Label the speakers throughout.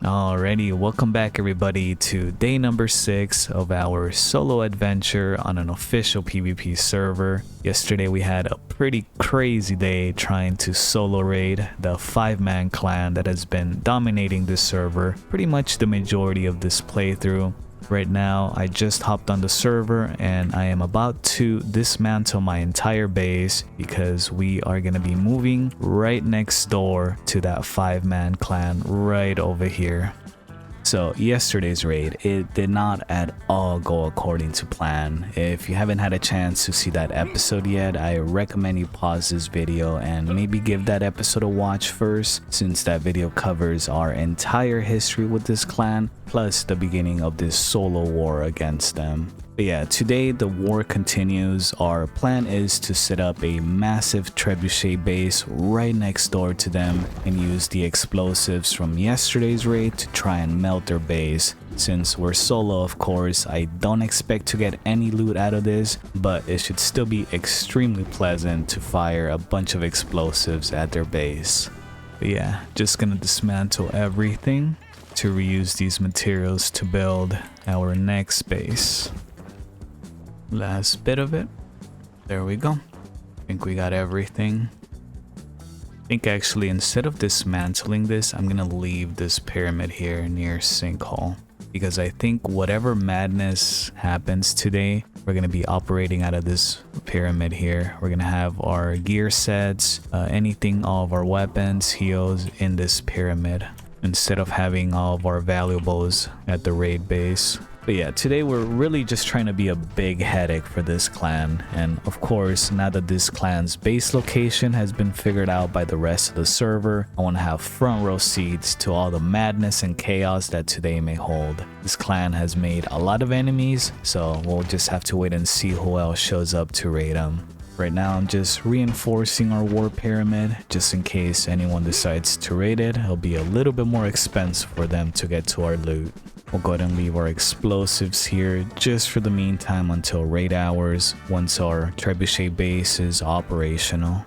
Speaker 1: Alrighty, welcome back everybody to day number 6 of our solo adventure on an official PvP server. Yesterday we had a pretty crazy day trying to solo raid the 5-man clan that has been dominating this server pretty much the majority of this playthrough. Right now, I just hopped on the server and I am about to dismantle my entire base because we are going to be moving right next door to that 5-man clan right over here. So yesterday's raid, it did not at all go according to plan. If you haven't had a chance to see that episode yet, I recommend you pause this video and maybe give that episode a watch first, since that video covers our entire history with this clan, plus the beginning of this solo war against them. But yeah, today the war continues. Our plan is to set up a massive trebuchet base right next door to them and use the explosives from yesterday's raid to try and melt their base. Since we're solo, of course, I don't expect to get any loot out of this, but it should still be extremely pleasant to fire a bunch of explosives at their base. But yeah, just gonna dismantle everything to reuse these materials to build our next base. Last bit of it. There we go. I think we got everything. I think actually instead of dismantling this, I'm gonna leave this pyramid here near sinkhole, because I think whatever madness happens today, we're gonna be operating out of this pyramid here. We're gonna have our gear sets, anything, all of our weapons, heals in this pyramid, instead of having all of our valuables at the raid base. But yeah, today we're really just trying to be a big headache for this clan. And of course, now that this clan's base location has been figured out by the rest of the server, I want to have front row seats to all the madness and chaos that today may hold. This clan has made a lot of enemies, so we'll just have to wait and see who else shows up to raid them. Right now I'm just reinforcing our war pyramid just in case anyone decides to raid it. It'll be a little bit more expensive for them to get to our loot. We'll go ahead and leave our explosives here just for the meantime until raid hours, once our trebuchet base is operational.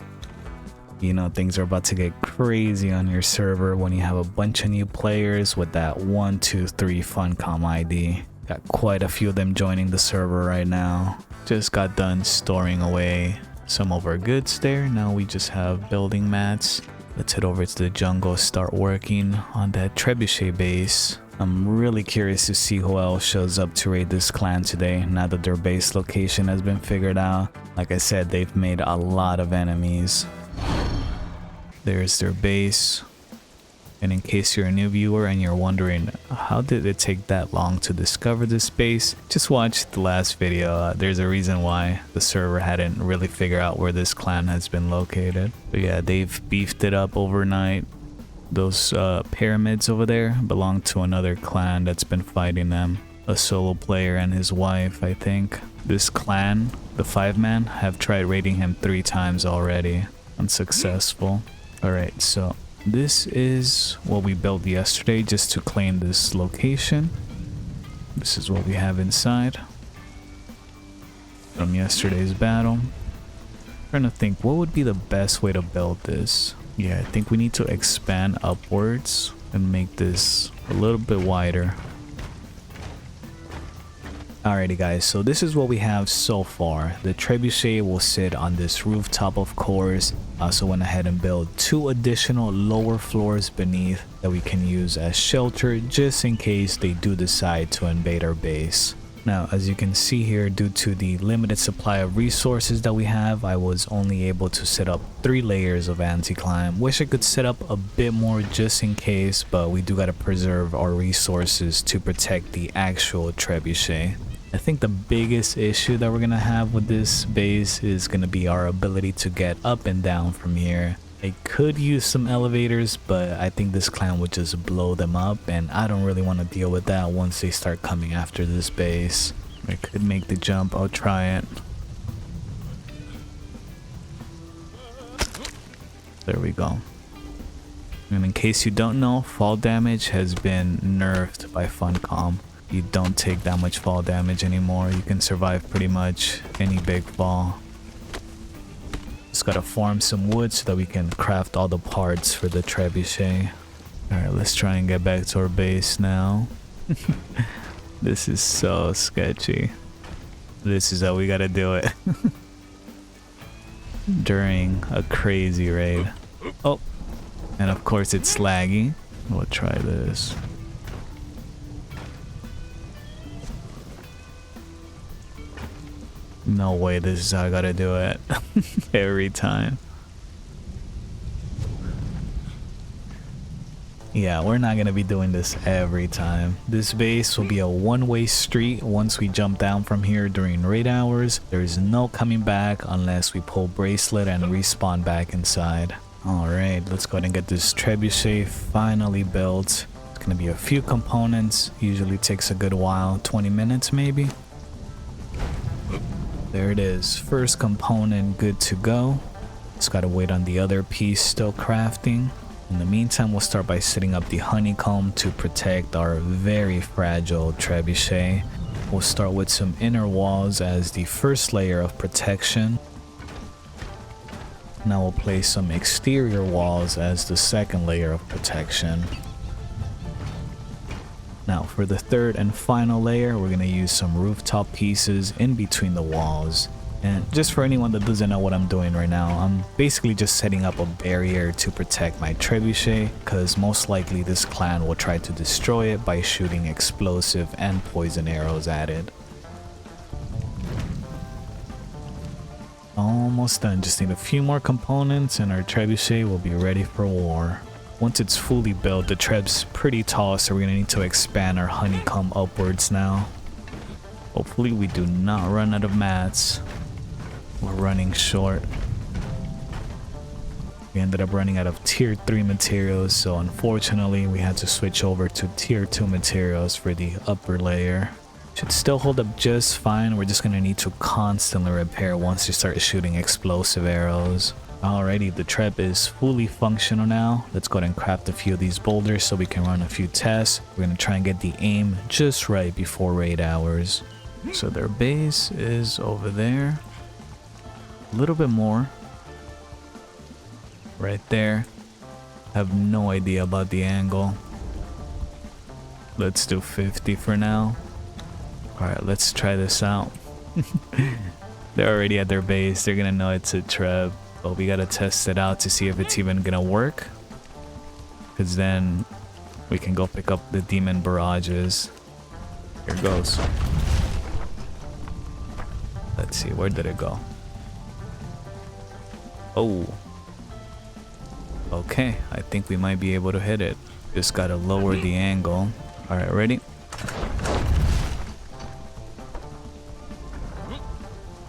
Speaker 1: You know, things are about to get crazy on your server when you have a bunch of new players with that 123 Funcom ID. Got quite a few of them joining the server right now. Just got done storing away some of our goods there. Now we just have building mats. Let's head over to the jungle, start working on that trebuchet base. I'm really curious to see who else shows up to raid this clan today, now that their base location has been figured out. Like I said, they've made a lot of enemies. There's their base. And in case you're a new viewer and you're wondering how did it take that long to discover this base, just watch the last video. There's a reason why the server hadn't really figured out where this clan has been located. But yeah, they've beefed it up overnight. Those pyramids over there belong to another clan that's been fighting them. A solo player and his wife, I think. This clan, the 5-man, have tried raiding him 3 times already. Unsuccessful. Alright, so this is what we built yesterday just to claim this location. This is what we have inside from yesterday's battle. Trying to think what would be the best way to build this. Yeah, I think we need to expand upwards and make this a little bit wider. Alrighty guys, so this is what we have so far. The trebuchet will sit on this rooftop, of course. I also went ahead and built 2 additional lower floors beneath that we can use as shelter just in case they do decide to invade our base. Now, as you can see here, due to the limited supply of resources that we have, I was only able to set up 3 layers of anti-climb. Wish I could set up a bit more just in case, but we do gotta preserve our resources to protect the actual trebuchet. I think the biggest issue that we're gonna have with this base is gonna be our ability to get up and down from here. I could use some elevators, but I think this clan would just blow them up, and I don't really want to deal with that once they start coming after this base. I could make the jump. I'll try it. There we go. And in case you don't know, fall damage has been nerfed by Funcom. You don't take that much fall damage anymore. You can survive pretty much any big fall. Just gotta farm some wood so that we can craft all the parts for the trebuchet. Alright, let's try and get back to our base now. This is so sketchy. This is how we gotta do it. During a crazy raid. Oh, and of course it's laggy. We'll try this. No way, this is how I gotta do it. Every time. Yeah, we're not gonna be doing this every time. This base will be a one-way street once we jump down from here during raid hours. There's no coming back unless we pull bracelet and respawn back inside. Alright, let's go ahead and get this trebuchet finally built. It's gonna be a few components. Usually takes a good while, 20 minutes maybe. There it is, first component good to go. Just gotta wait on the other piece still crafting. In the meantime, we'll start by setting up the honeycomb to protect our very fragile trebuchet. We'll start with some inner walls as the first layer of protection. Now we'll place some exterior walls as the second layer of protection. Now for the third and final layer, we're going to use some rooftop pieces in between the walls. And just for anyone that doesn't know what I'm doing right now, I'm basically just setting up a barrier to protect my trebuchet, because most likely this clan will try to destroy it by shooting explosive and poison arrows at it. Almost done, just need a few more components and our trebuchet will be ready for war. Once it's fully built, the treb's pretty tall, so we're gonna need to expand our honeycomb upwards now. Hopefully we do not run out of mats. We're running short. We ended up running out of tier 3 materials, so unfortunately we had to switch over to tier 2 materials for the upper layer. Should still hold up just fine. We're just gonna need to constantly repair once you start shooting explosive arrows. Alrighty, the trap is fully functional now. Let's go ahead and craft a few of these boulders so we can run a few tests. We're gonna try and get the aim just right before raid hours. So their base is over there. A little bit more. Right there. Have no idea about the angle. Let's do 50 for now. Alright, let's try this out. They're already at their base. They're gonna know it's a trap. But we gotta test it out to see if it's even gonna work. Because then we can go pick up the demon barrages. Here goes. Let's see, where did it go? Oh. Okay, I think we might be able to hit it. Just gotta lower the angle. Alright, ready?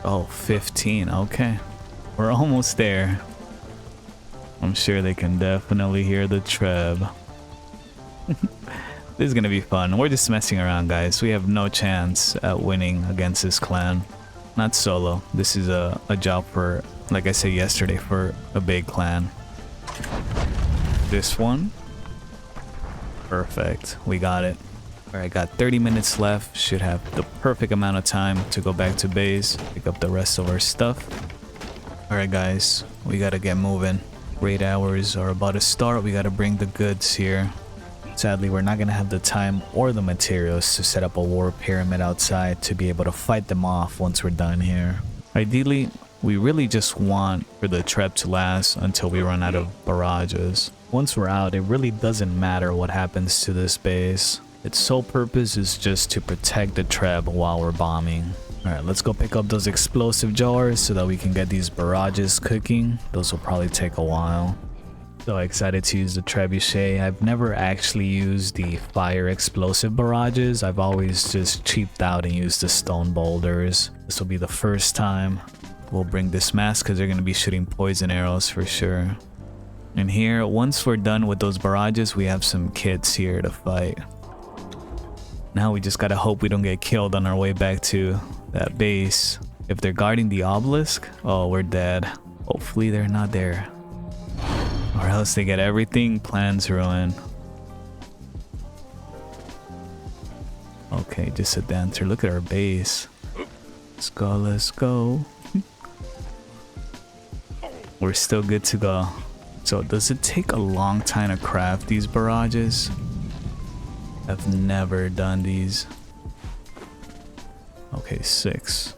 Speaker 1: Oh, 15, okay. We're almost there. I'm sure they can definitely hear the treb. This is gonna be fun. We're just messing around, guys. We have no chance at winning against this clan. Not solo. This is a job for, like I said yesterday, for a big clan. This one. Perfect. We got it. Alright, got 30 minutes left. Should have the perfect amount of time to go back to base, pick up the rest of our stuff. Alright guys, we gotta get moving. Raid hours are about to start. We gotta bring the goods here. Sadly, we're not gonna have the time or the materials to set up a war pyramid outside to be able to fight them off once we're done here. Ideally, we really just want for the trap to last until we run out of barrages. Once we're out, it really doesn't matter what happens to this base. Its sole purpose is just to protect the trap while we're bombing. Alright, let's go pick up those explosive jars so that we can get these barrages cooking. Those will probably take a while. So excited to use the trebuchet. I've never actually used the fire explosive barrages. I've always just cheaped out and used the stone boulders. This will be the first time. We'll bring this mask because they're going to be shooting poison arrows for sure. And here, once we're done with those barrages, we have some kits here to fight. Now we just gotta hope we don't get killed on our way back to that base. If they're guarding the obelisk, oh, we're dead. Hopefully they're not there. Or else they get everything, plans ruined. Okay, just a dancer. Look at our base. Let's go, let's go. We're still good to go. So does it take a long time to craft these barrages? I've never done these. Okay, 6.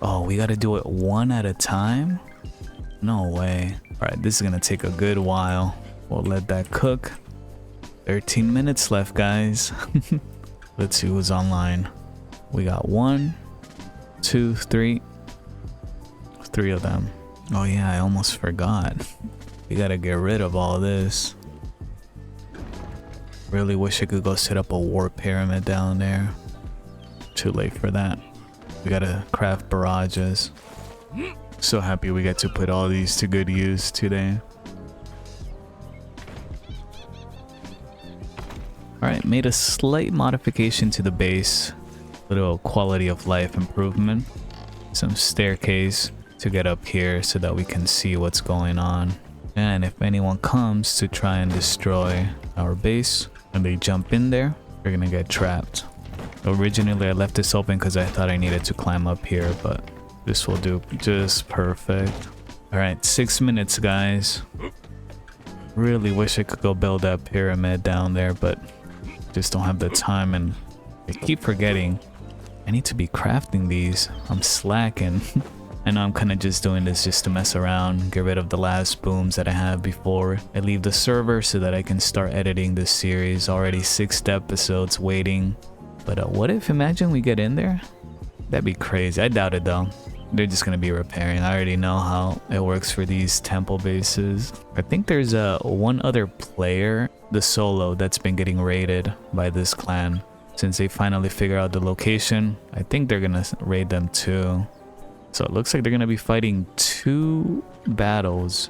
Speaker 1: Oh, we gotta do it one at a time? No way. Alright, this is gonna take a good while. We'll let that cook. 13 minutes left, guys. Let's see who's online. We got 1, 2, 3. 3 of them. Oh yeah, I almost forgot. We gotta get rid of all this. Really wish I could go set up a war pyramid down there. Too late for that. We gotta craft barrages. So happy we get to put all these to good use today. Alright, made a slight modification to the base. Little quality of life improvement. Some staircase to get up here so that we can see what's going on. And if anyone comes to try and destroy our base and they jump in there, they're gonna get trapped. Originally I left this open because I thought I needed to climb up here, but this will do just perfect. Alright, 6 minutes, guys. Really wish I could go build that pyramid down there, but just don't have the time, and I keep forgetting I need to be crafting these. I'm slacking. I know I'm kind of just doing this just to mess around, get rid of the last booms that I have before I leave the server so that I can start editing this series. Already 6 episodes waiting. But what if, imagine we get in there? That'd be crazy. I doubt it though. They're just gonna be repairing. I already know how it works for these temple bases. I think there's one other player, the solo, that's been getting raided by this clan. Since they finally figure out the location, I think they're gonna raid them too. So it looks like they're gonna be fighting 2 battles,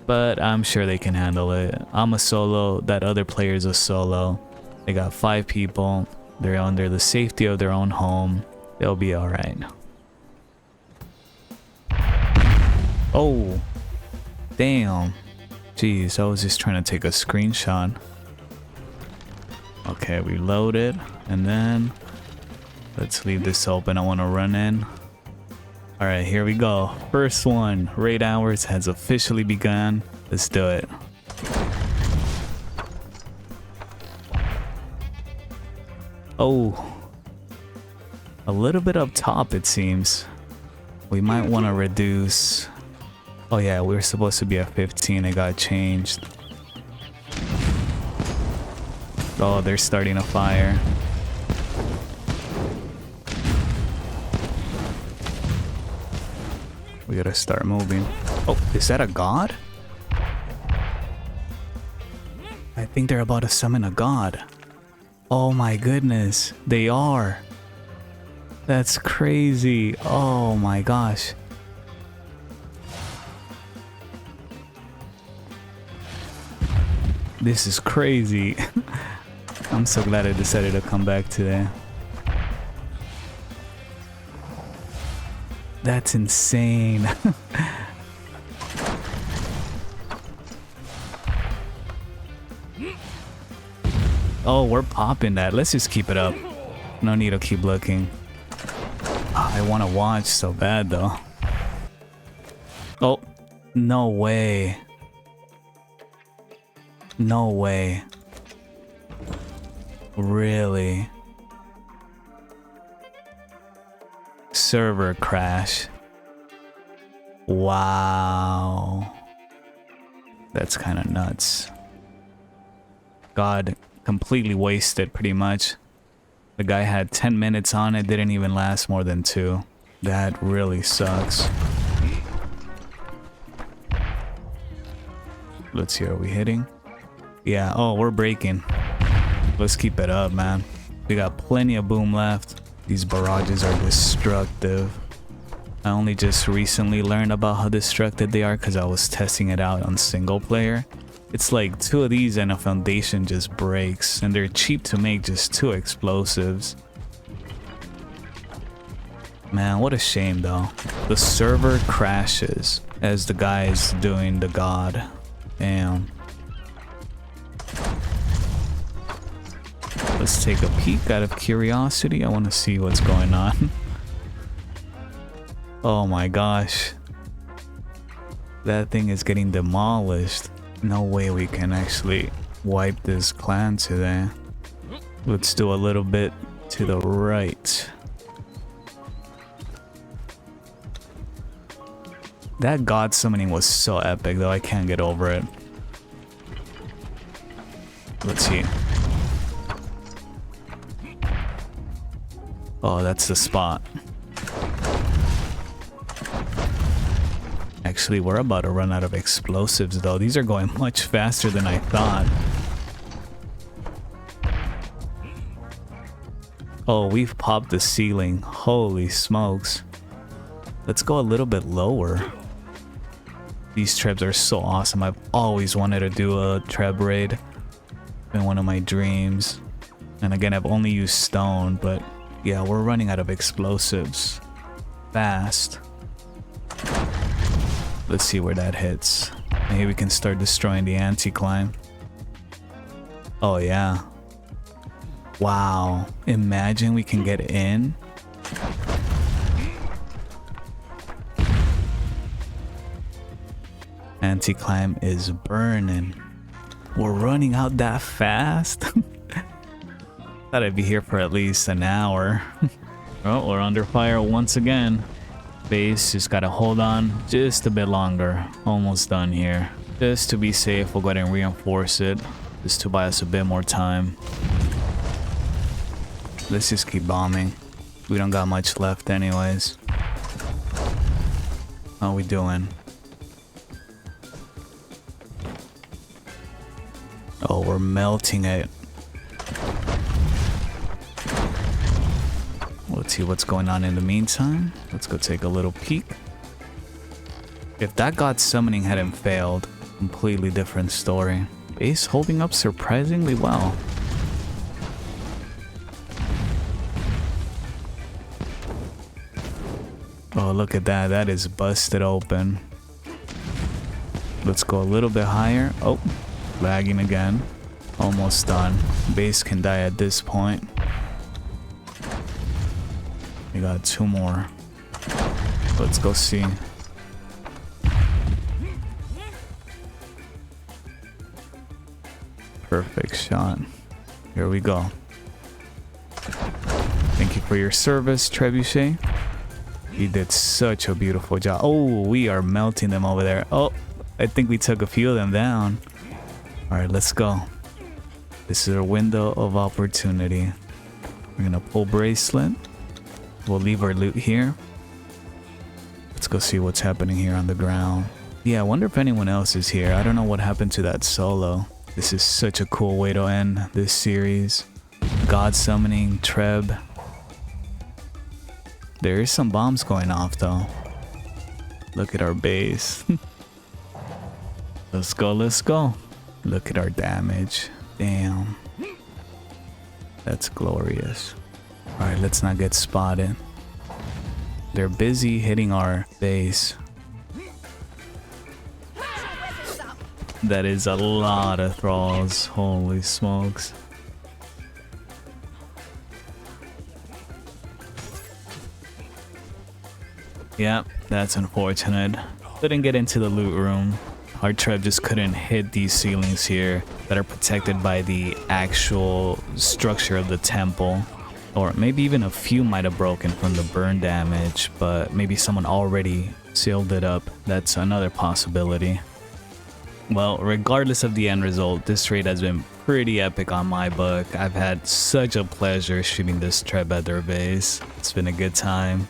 Speaker 1: but I'm sure they can handle it. I'm a solo, that other player is a solo. They got 5 people. They're under the safety of their own home. They'll be alright. Oh, damn. Jeez, I was just trying to take a screenshot. Okay, we load it, and then let's leave this open. I want to run in. Alright, here we go. First one. Raid hours has officially begun. Let's do it. Oh, a little bit up top it seems. We might want to reduce. Oh yeah, we were supposed to be at 15. It got changed. Oh, they're starting a fire. We gotta start moving. Oh, is that a god? I think they're about to summon a god. Oh my goodness, they are. That's crazy. Oh my gosh. This is crazy. I'm so glad I decided to come back today. That's insane. Oh, we're popping that. Let's just keep it up. No need to keep looking. Oh, I want to watch so bad though. Oh, no way. No way. Really? Server crash. Wow. That's kind of nuts. God completely wasted pretty much. The guy had 10 minutes on it, didn't even last more than 2. That really sucks. Let's see, are we hitting? Yeah, oh, we're breaking. Let's keep it up, man. We got plenty of boom left. These barrages are destructive. I only just recently learned about how destructive they are because I was testing it out on single player. It's like 2 of these and a foundation just breaks, and they're cheap to make, just 2 explosives. Man, what a shame though. The server crashes as the guy is doing the god. Damn. Let's take a peek out of curiosity. I want to see what's going on. Oh my gosh. That thing is getting demolished. No way we can actually wipe this clan today. Let's do a little bit to the right. That god summoning was so epic though, I can't get over it. Let's see. Oh, that's the spot. Actually, we're about to run out of explosives though. These are going much faster than I thought. Oh, we've popped the ceiling. Holy smokes. Let's go a little bit lower. These trebs are so awesome. I've always wanted to do a treb raid. Been one of my dreams. And again, I've only used stone, but yeah, we're running out of explosives. Fast. Let's see where that hits. Maybe we can start destroying the anti-climb. Oh yeah. Wow. Imagine we can get in. Anti-climb is burning. We're running out that fast? Thought I'd be here for at least an hour. Oh, we're under fire once again. Base just gotta hold on just a bit longer. Almost done here. Just to be safe, we'll go ahead and reinforce it. Just to buy us a bit more time. Let's just keep bombing. We don't got much left anyways. How we doing? Oh, we're melting it. Let's see what's going on in the meantime. Let's go take a little peek. If that god summoning hadn't failed, completely different story. Base holding up surprisingly well. Oh, look at that. That is busted open. Let's go a little bit higher. Oh, lagging again. Almost done. Base can die at this point. We got 2 more. Let's go see. Perfect shot. Here we go. Thank you for your service, trebuchet. You did such a beautiful job. Oh, we are melting them over there. Oh, I think we took a few of them down. All right, let's go. This is our window of opportunity. We're gonna pull bracelet. We'll leave our loot here. Let's go see what's happening here on the ground. Yeah, I wonder if anyone else is here. I don't know what happened to that solo. This is such a cool way to end this series. God summoning, treb. There is some bombs going off though. Look at our base. Let's go, let's go. Look at our damage. Damn. That's glorious. Alright, let's not get spotted. They're busy hitting our base. That is a lot of thralls. Holy smokes. Yeah, that's unfortunate. Couldn't get into the loot room. Our treb just couldn't hit these ceilings here that are protected by the actual structure of the temple. Or maybe even a few might have broken from the burn damage, but maybe someone already sealed it up. That's another possibility. Well, regardless of the end result, this raid has been pretty epic on my book. I've had such a pleasure shooting this treb at their base. It's been a good time.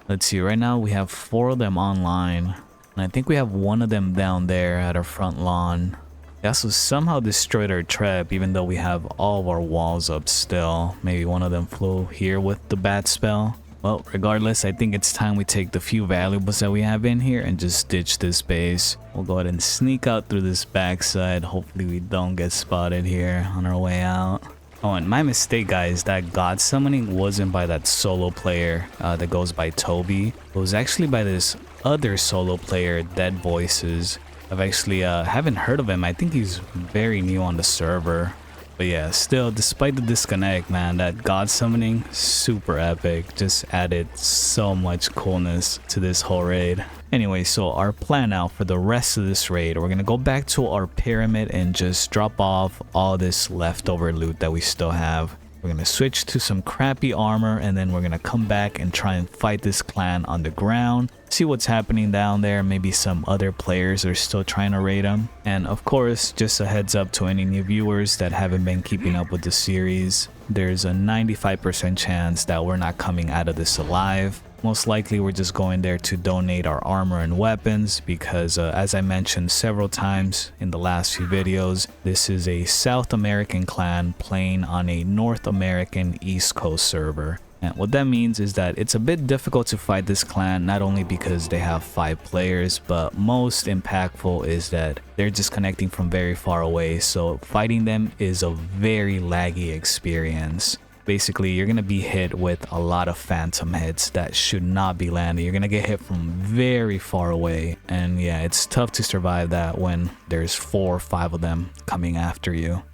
Speaker 1: Let's see, right now we have 4 of them online. And I think we have 1 of them down there at our front lawn. They also somehow destroyed our trap even though we have all of our walls up still. Maybe one of them flew here with the bat spell. Well, regardless, I think it's time we take the few valuables that we have in here and just ditch this base. We'll go ahead and sneak out through this backside. Hopefully we don't get spotted here on our way out. Oh, and my mistake, guys, that god summoning wasn't by that solo player that goes by Toby. It was actually by this other solo player, Dead Voices. I've actually haven't heard of him. I think he's very new on the server. But yeah, still, despite the disconnect, man, that god summoning, super epic. Just added so much coolness to this whole raid. Anyway, so our plan now for the rest of this raid, we're gonna go back to our pyramid and just drop off all this leftover loot that we still have. We're gonna switch to some crappy armor, and then we're gonna come back and try and fight this clan on the ground, see what's happening down there. Maybe some other players are still trying to raid them. And of course, just a heads up to any new viewers that haven't been keeping up with the series, there's a 95% chance that we're not coming out of this alive. Most likely we're just going there to donate our armor and weapons because as I mentioned several times in the last few videos, this is a South American clan playing on a North American East Coast server. And what that means is that it's a bit difficult to fight this clan, not only because they have 5 players, but most impactful is that they're just connecting from very far away, so fighting them is a very laggy experience. Basically, you're going to be hit with a lot of phantom hits that should not be landing. You're going to get hit from very far away. And yeah, it's tough to survive that when there's 4 or 5 of them coming after you.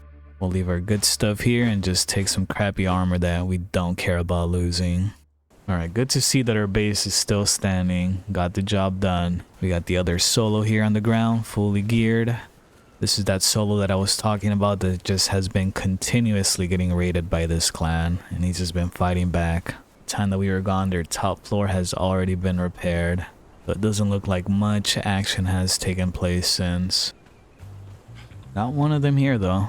Speaker 1: We'll leave our good stuff here and just take some crappy armor that we don't care about losing. Alright, good to see that our base is still standing. Got the job done. We got the other solo here on the ground, fully geared. This is that solo that I was talking about that just has been continuously getting raided by this clan, and he's just been fighting back. The time that we were gone, their top floor has already been repaired, but it doesn't look like much action has taken place since. Got one of them here though.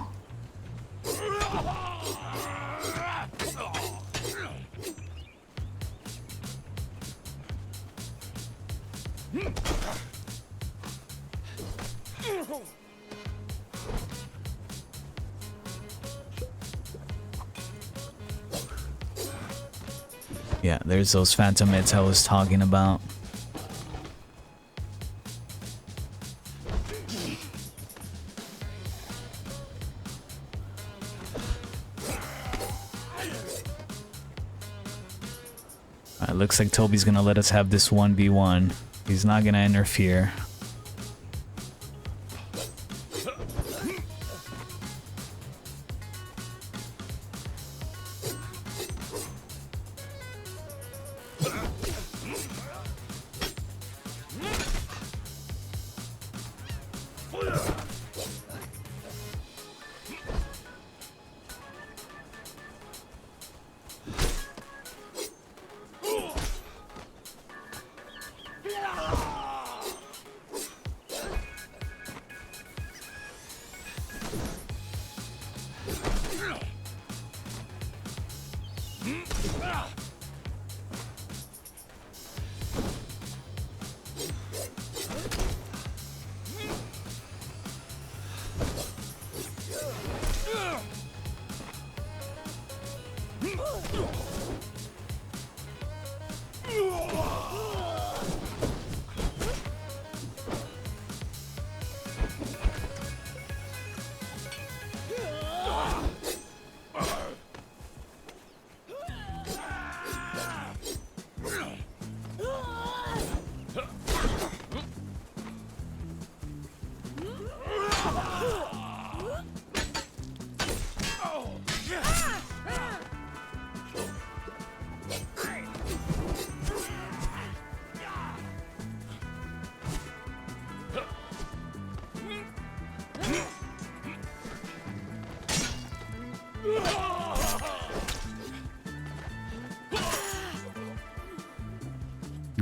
Speaker 1: Yeah, there's those phantom hits I was talking about. Alright, looks like Toby's gonna let us have this 1v1. He's not gonna interfere.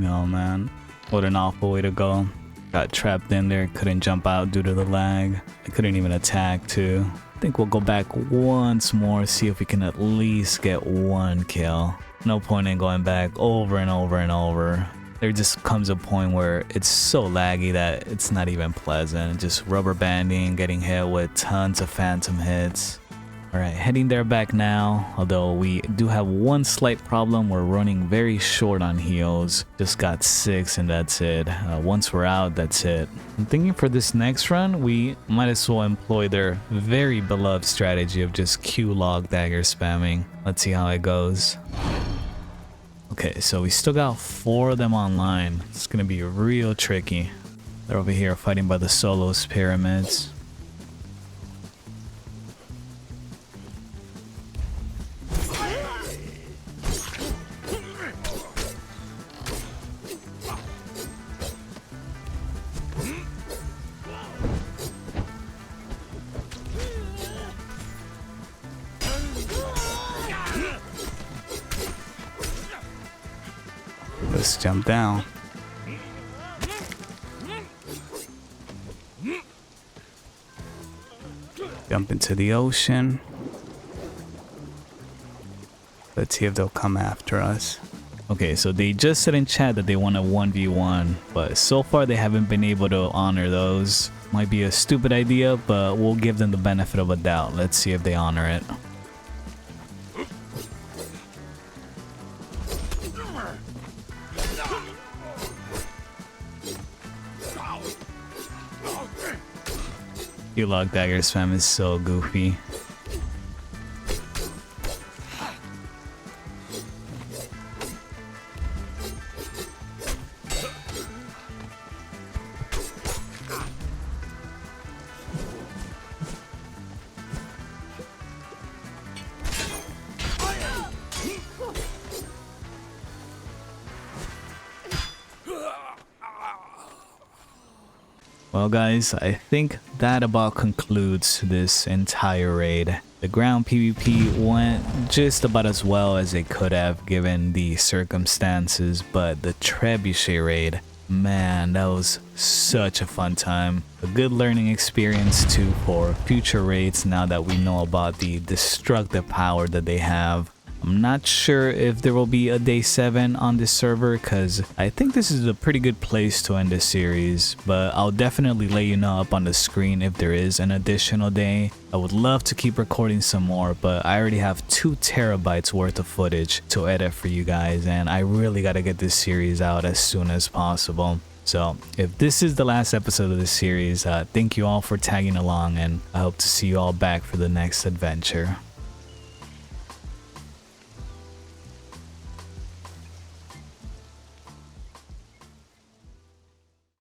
Speaker 1: Oh man, what an awful way to go. Got trapped in there, couldn't jump out due to the lag. I couldn't even attack too. I think we'll go back once more, see if we can at least get 1 kill. No point in going back over and over and over. There just comes a point where it's so laggy that it's not even pleasant. Just rubber banding, getting hit with tons of phantom hits. Alright, heading there back now, although we do have one slight problem. We're running very short on heals. Just got 6 and that's it. Once we're out, that's it. I'm thinking for this next run, we might as well employ their very beloved strategy of just Q log dagger spamming. Let's see how it goes. Okay, so we still got 4 of them online. It's gonna be real tricky. They're over here fighting by the solos pyramids.
Speaker 2: Let's jump down. Jump into the ocean. Let's see if they'll come after us.
Speaker 1: Okay, so they just said in chat that they want a 1v1, but so far they haven't been able to honor those. Might be a stupid idea, but we'll give them the benefit of a doubt. Let's see if they honor it. You Log Daggers fam is so goofy. Well guys, I think that about concludes this entire raid. The ground PvP went just about as well as it could have given the circumstances, but the trebuchet raid, man, that was such a fun time. A good learning experience too for future raids now that we know about the destructive power that they have. I'm not sure if there will be a day 7 on this server because I think this is a pretty good place to end this series, but I'll definitely let you know up on the screen if there is an additional day. I would love to keep recording some more, but I already have 2 terabytes worth of footage to edit for you guys, and I really gotta get this series out as soon as possible. So if this is the last episode of this series, thank you all for tagging along, and I hope to see you all back for the next adventure.